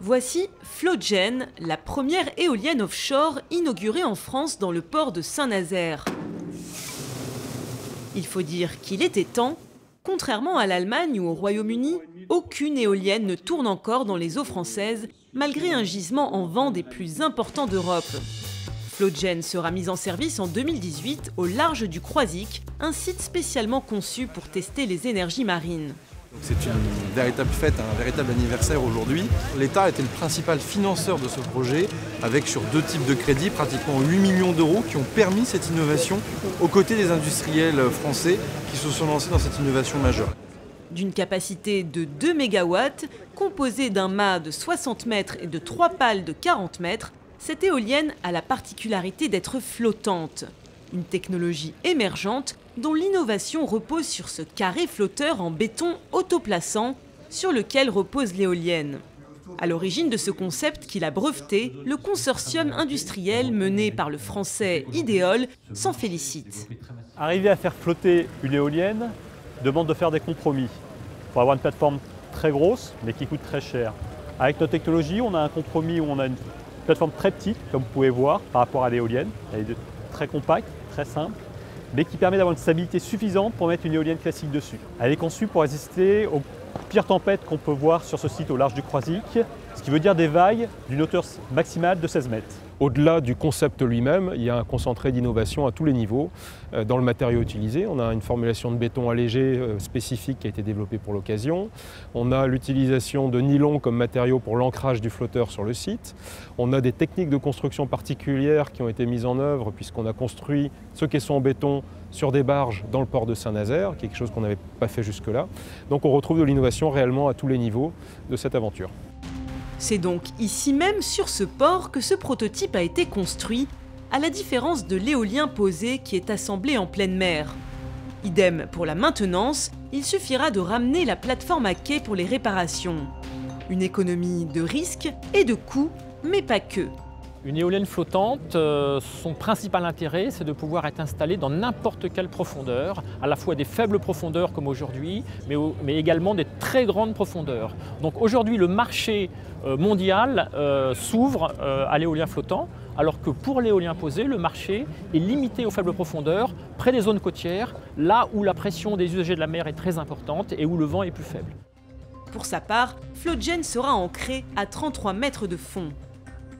Voici Floatgen, la première éolienne offshore inaugurée en France dans le port de Saint-Nazaire. Il faut dire qu'il était temps. Contrairement à l'Allemagne ou au Royaume-Uni, aucune éolienne ne tourne encore dans les eaux françaises, malgré un gisement en vent des plus importants d'Europe. Floatgen sera mise en service en 2018 au large du Croisic, un site spécialement conçu pour tester les énergies marines. C'est une véritable fête, un véritable anniversaire aujourd'hui. L'État a été le principal financeur de ce projet, avec sur 2 types de crédits, pratiquement 8 millions d'euros qui ont permis cette innovation aux côtés des industriels français qui se sont lancés dans cette innovation majeure. D'une capacité de 2 MW, composée d'un mât de 60 mètres et de 3 pales de 40 mètres, cette éolienne a la particularité d'être flottante. Une technologie émergente dont l'innovation repose sur ce carré flotteur en béton autoplaçant sur lequel repose l'éolienne. À l'origine de ce concept qu'il a breveté, le consortium industriel mené par le français Ideol s'en félicite. Arriver à faire flotter une éolienne demande de faire des compromis. Pour avoir une plateforme très grosse mais qui coûte très cher. Avec notre technologie, on a un compromis où on a une plateforme très petite, comme vous pouvez voir, par rapport à l'éolienne. Elle est très compacte, très simple, mais qui permet d'avoir une stabilité suffisante pour mettre une éolienne classique dessus. Elle est conçue pour résister aux pires tempêtes qu'on peut voir sur ce site au large du Croisic, ce qui veut dire des vagues d'une hauteur maximale de 16 mètres. Au-delà du concept lui-même, il y a un concentré d'innovation à tous les niveaux. Dans le matériau utilisé, on a une formulation de béton allégé spécifique qui a été développée pour l'occasion. On a l'utilisation de nylon comme matériau pour l'ancrage du flotteur sur le site. On a des techniques de construction particulières qui ont été mises en œuvre puisqu'on a construit ce caisson en béton sur des barges dans le port de Saint-Nazaire, quelque chose qu'on n'avait pas fait jusque-là. Donc on retrouve de l'innovation réellement à tous les niveaux de cette aventure. C'est donc ici même sur ce port que ce prototype a été construit, à la différence de l'éolien posé qui est assemblé en pleine mer. Idem pour la maintenance, il suffira de ramener la plateforme à quai pour les réparations. Une économie de risques et de coûts, mais pas que. Une éolienne flottante, son principal intérêt, c'est de pouvoir être installée dans n'importe quelle profondeur, à la fois des faibles profondeurs comme aujourd'hui, mais également des très grandes profondeurs. Donc aujourd'hui, le marché mondial s'ouvre à l'éolien flottant, alors que pour l'éolien posé, le marché est limité aux faibles profondeurs, près des zones côtières, là où la pression des usagers de la mer est très importante et où le vent est plus faible. Pour sa part, Floatgen sera ancré à 33 mètres de fond.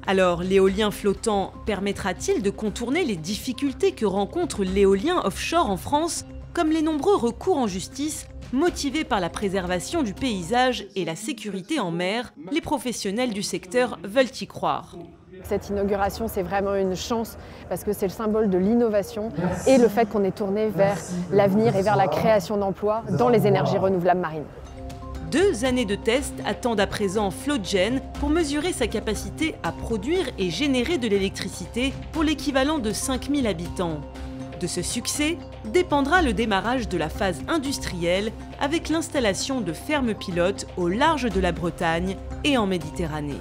Alors, l'éolien flottant permettra-t-il de contourner les difficultés que rencontre l'éolien offshore en France, comme les nombreux recours en justice motivés par la préservation du paysage et la sécurité en mer? Les professionnels du secteur veulent y croire. Cette inauguration, c'est vraiment une chance parce que c'est le symbole de l'innovation et le fait qu'on est tourné vers l'avenir et vers la création d'emplois dans les énergies renouvelables marines. 2 années de tests attendent à présent Floatgen pour mesurer sa capacité à produire et générer de l'électricité pour l'équivalent de 5000 habitants. De ce succès dépendra le démarrage de la phase industrielle avec l'installation de fermes pilotes au large de la Bretagne et en Méditerranée.